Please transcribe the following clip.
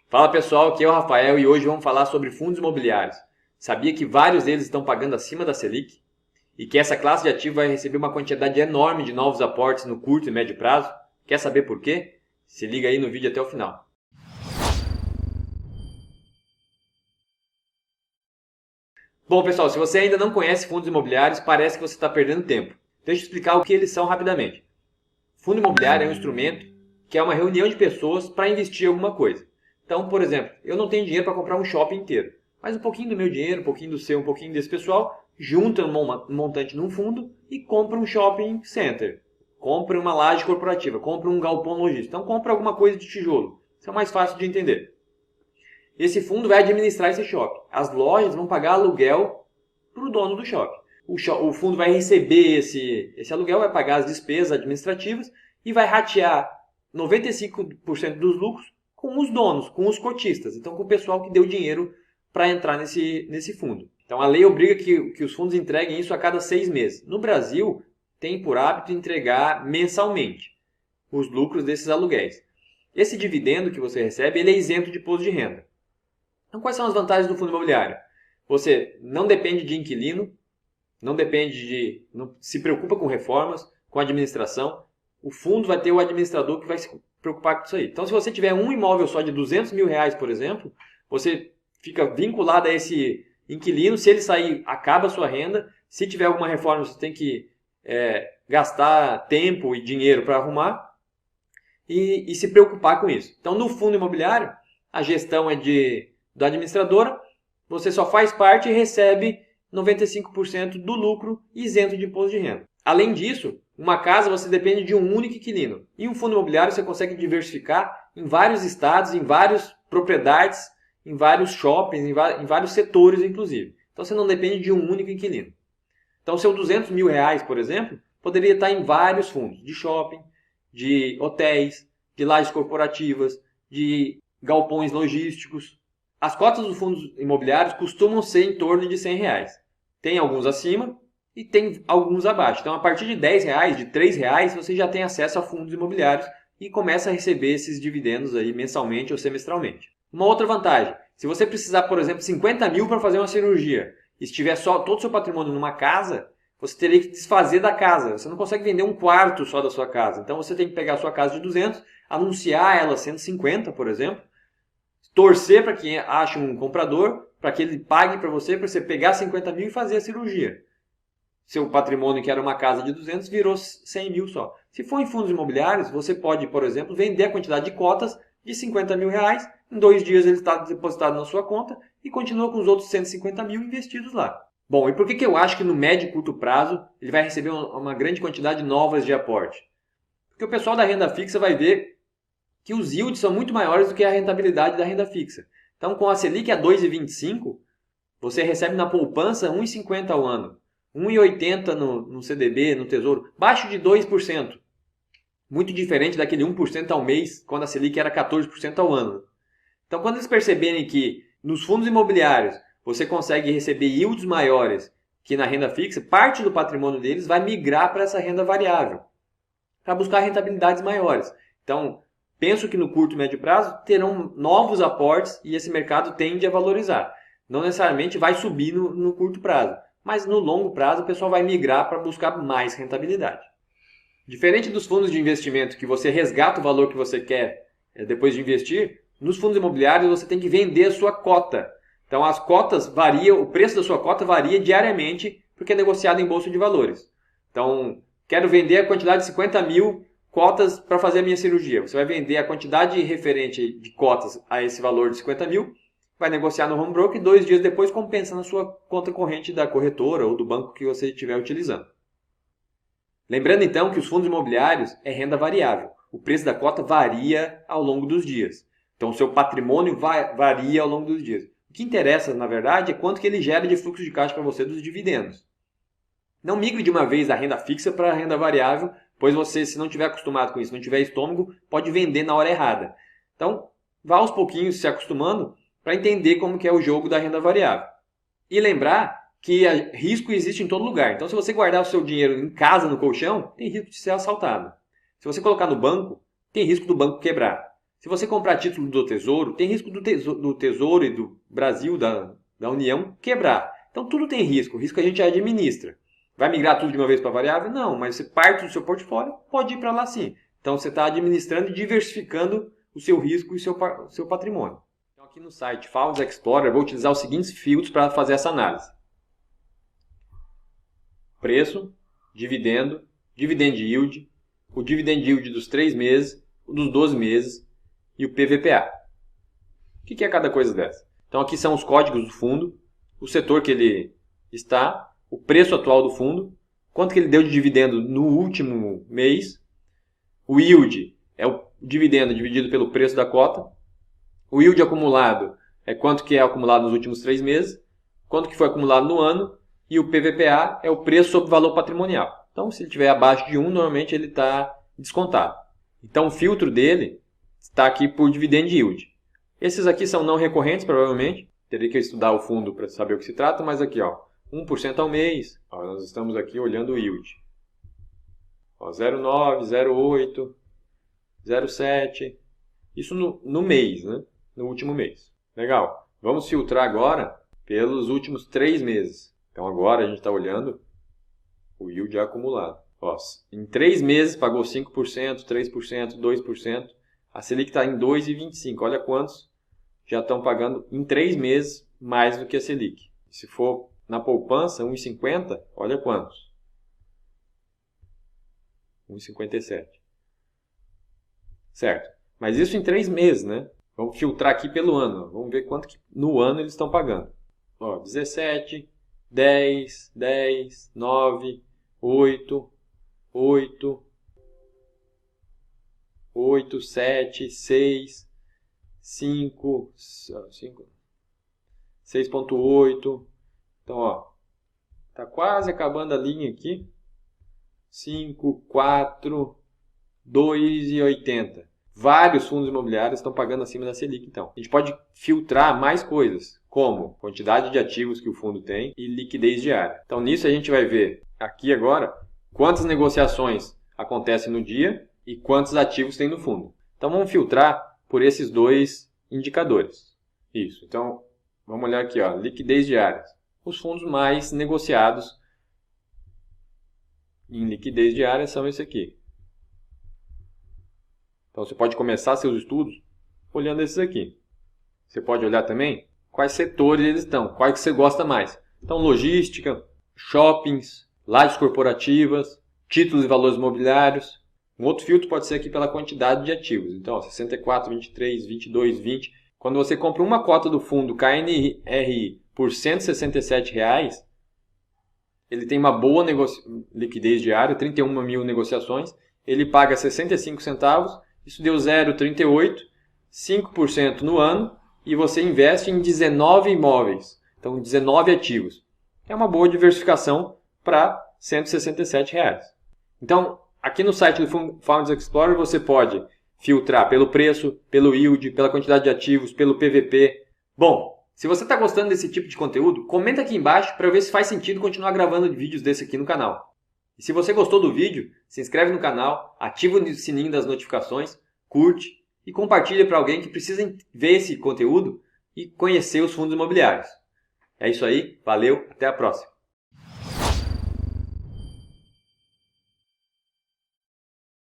Fala pessoal, aqui é o Rafael e hoje vamos falar sobre fundos imobiliários. Sabia que vários deles estão pagando acima da Selic? E que essa classe de ativo vai receber uma quantidade enorme de novos aportes no curto e médio prazo? Quer saber por quê? Se liga aí no vídeo até o final. Bom pessoal, se você ainda não conhece fundos imobiliários, parece que você está perdendo tempo. Deixa eu explicar o que eles são rapidamente. Fundo imobiliário é um instrumento que é uma reunião de pessoas para investir em alguma coisa. Então, por exemplo, eu não tenho dinheiro para comprar um shopping inteiro, mas um pouquinho do meu dinheiro, um pouquinho do seu, um pouquinho desse pessoal, junta um montante num fundo e compra um shopping center, compra uma laje corporativa, compra um galpão logístico. Então, compra alguma coisa de tijolo. Isso é mais fácil de entender. Esse fundo vai administrar esse shopping. As lojas vão pagar aluguel para o dono do shopping. O fundo vai receber esse aluguel, vai pagar as despesas administrativas e vai ratear 95% dos lucros com os donos, com os cotistas. Então, com o pessoal que deu dinheiro para entrar nesse fundo. Então, a lei obriga que os fundos entreguem isso a cada 6 meses. No Brasil, tem por hábito entregar mensalmente os lucros desses aluguéis. Esse dividendo que você recebe, ele é isento de imposto de renda. Então, quais são as vantagens do fundo imobiliário? Você não depende de inquilino, não se preocupa com reformas, com administração. O fundo vai ter o administrador que vai se preocupar com isso aí. Então, se você tiver um imóvel só de R$200 mil, por exemplo, você fica vinculado a esse inquilino. Se ele sair, acaba a sua renda. Se tiver alguma reforma, você tem que gastar tempo e dinheiro para arrumar e se preocupar com isso. Então, no fundo imobiliário, a gestão é da administradora. Você só faz parte e recebe 95% do lucro isento de imposto de renda. Além disso, uma casa você depende de um único inquilino. E um fundo imobiliário você consegue diversificar em vários estados, em várias propriedades, em vários shoppings, em vários setores inclusive. Então você não depende de um único inquilino. Então seu R$200 mil, por exemplo, poderia estar em vários fundos. De shopping, de hotéis, de lajes corporativas, de galpões logísticos. As cotas dos fundos imobiliários costumam ser em torno de R$100. Tem alguns acima e tem alguns abaixo. Então, a partir de R$10, de R$3, você já tem acesso a fundos imobiliários e começa a receber esses dividendos aí mensalmente ou semestralmente. Uma outra vantagem, se você precisar, por exemplo, 50 mil para fazer uma cirurgia e estiver só todo o seu patrimônio numa casa, você teria que desfazer da casa. Você não consegue vender um quarto só da sua casa. Então, você tem que pegar a sua casa de 200, anunciar ela 150, por exemplo, torcer para que ache um comprador, para que ele pague para você pegar 50 mil e fazer a cirurgia. Seu patrimônio, que era uma casa de 200, virou 100 mil só. Se for em fundos imobiliários, você pode, por exemplo, vender a quantidade de cotas de 50 mil reais. Em 2 dias ele está depositado na sua conta e continua com os outros 150 mil investidos lá. Bom, e por que eu acho que no médio e curto prazo ele vai receber uma grande quantidade novas de aporte? Porque o pessoal da renda fixa vai ver que os yields são muito maiores do que a rentabilidade da renda fixa. Então, com a Selic a 2,25, você recebe na poupança 1,50 ao ano, 1,80 no CDB, no Tesouro, baixo de 2%. Muito diferente daquele 1% ao mês, quando a Selic era 14% ao ano. Então, quando eles perceberem que nos fundos imobiliários você consegue receber yields maiores que na renda fixa, parte do patrimônio deles vai migrar para essa renda variável, para buscar rentabilidades maiores. Então, penso que no curto e médio prazo terão novos aportes e esse mercado tende a valorizar. Não necessariamente vai subir no curto prazo, mas no longo prazo o pessoal vai migrar para buscar mais rentabilidade. Diferente dos fundos de investimento que você resgata o valor que você quer depois de investir, nos fundos imobiliários você tem que vender a sua cota. Então as cotas variam, o preço da sua cota varia diariamente porque é negociado em bolsa de valores. Então, quero vender a quantidade de 50 mil cotas para fazer a minha cirurgia. Você vai vender a quantidade referente de cotas a esse valor de 50 mil, vai negociar no home broker e 2 dias depois compensa na sua conta corrente da corretora ou do banco que você estiver utilizando. Lembrando então que os fundos imobiliários é renda variável. O preço da cota varia ao longo dos dias. Então o seu patrimônio varia ao longo dos dias. O que interessa, na verdade, é quanto que ele gera de fluxo de caixa para você dos dividendos. Não migre de uma vez da renda fixa para a renda variável, pois você, se não estiver acostumado com isso, não tiver estômago, pode vender na hora errada. Então, vá aos pouquinhos se acostumando para entender como que é o jogo da renda variável. E lembrar que risco existe em todo lugar. Então, se você guardar o seu dinheiro em casa, no colchão, tem risco de ser assaltado. Se você colocar no banco, tem risco do banco quebrar. Se você comprar título do Tesouro, tem risco do Tesouro e do Brasil, da União, quebrar. Então tudo tem risco. O risco a gente administra. Vai migrar tudo de uma vez para a variável? Não, mas você parte do seu portfólio, pode ir para lá sim. Então você está administrando e diversificando o seu risco e o seu patrimônio. Então aqui no site Funds Explorer eu vou utilizar os seguintes filtros para fazer essa análise. Preço, dividendo, dividend yield, o dividend yield dos 3 meses, o dos 12 meses e o PVPA. O que é cada coisa dessa? Então aqui são os códigos do fundo, o setor que ele está, o preço atual do fundo, quanto que ele deu de dividendo no último mês, o yield é o dividendo dividido pelo preço da cota, o yield acumulado é quanto que é acumulado nos últimos 3 meses, quanto que foi acumulado no ano, e o PVPA é o preço sobre valor patrimonial. Então, se ele estiver abaixo de 1, normalmente ele está descontado. Então, o filtro dele está aqui por dividend yield. Esses aqui são não recorrentes, provavelmente. Teria que estudar o fundo para saber o que se trata, mas aqui, ó, 1% ao mês. Ó, nós estamos aqui olhando o yield. 0,9, 0,8, 0,7. Isso no mês, né? No último mês. Legal. Vamos filtrar agora pelos últimos 3 meses. Então agora a gente está olhando o yield acumulado. Ó, em 3 meses pagou 5%, 3%, 2%. A Selic está em 2,25. Olha quantos já estão pagando em 3 meses mais do que a Selic. Se for na poupança, 1,50, olha quantos. 1,57. Certo. Mas isso em 3 meses, né? Vamos filtrar aqui pelo ano. Vamos ver quanto que no ano eles estão pagando. Ó, 17, 10, 10, 9, 8, 8, 8, 7, 6, 5, 6,8. Então, ó, tá quase acabando a linha aqui. 5, 4, 2,80. Vários fundos imobiliários estão pagando acima da Selic, então. A gente pode filtrar mais coisas, como quantidade de ativos que o fundo tem e liquidez diária. Então, nisso a gente vai ver aqui agora quantas negociações acontecem no dia e quantos ativos tem no fundo. Então, vamos filtrar por esses 2 indicadores. Isso. Então, vamos olhar aqui, ó, liquidez diária. Os fundos mais negociados em liquidez diária são esse aqui. Então, você pode começar seus estudos olhando esses aqui. Você pode olhar também quais setores eles estão, quais que você gosta mais. Então, logística, shoppings, lajes corporativas, títulos e valores imobiliários. Um outro filtro pode ser aqui pela quantidade de ativos. Então, ó, 64, 23, 22, 20. Quando você compra uma cota do fundo KNRI por R$ 167, ele tem uma boa liquidez diária, 31 mil negociações. Ele paga 65 centavos. Isso deu 0,38, 5% no ano, e você investe em 19 imóveis, então 19 ativos. É uma boa diversificação para R$ 167. Então, aqui no site do Funds Explorer você pode filtrar pelo preço, pelo yield, pela quantidade de ativos, pelo PVP. Bom, se você está gostando desse tipo de conteúdo, comenta aqui embaixo para ver se faz sentido continuar gravando vídeos desse aqui no canal. E se você gostou do vídeo, se inscreve no canal, ativa o sininho das notificações, curte e compartilha para alguém que precisa ver esse conteúdo e conhecer os fundos imobiliários. É isso aí, valeu, até a próxima.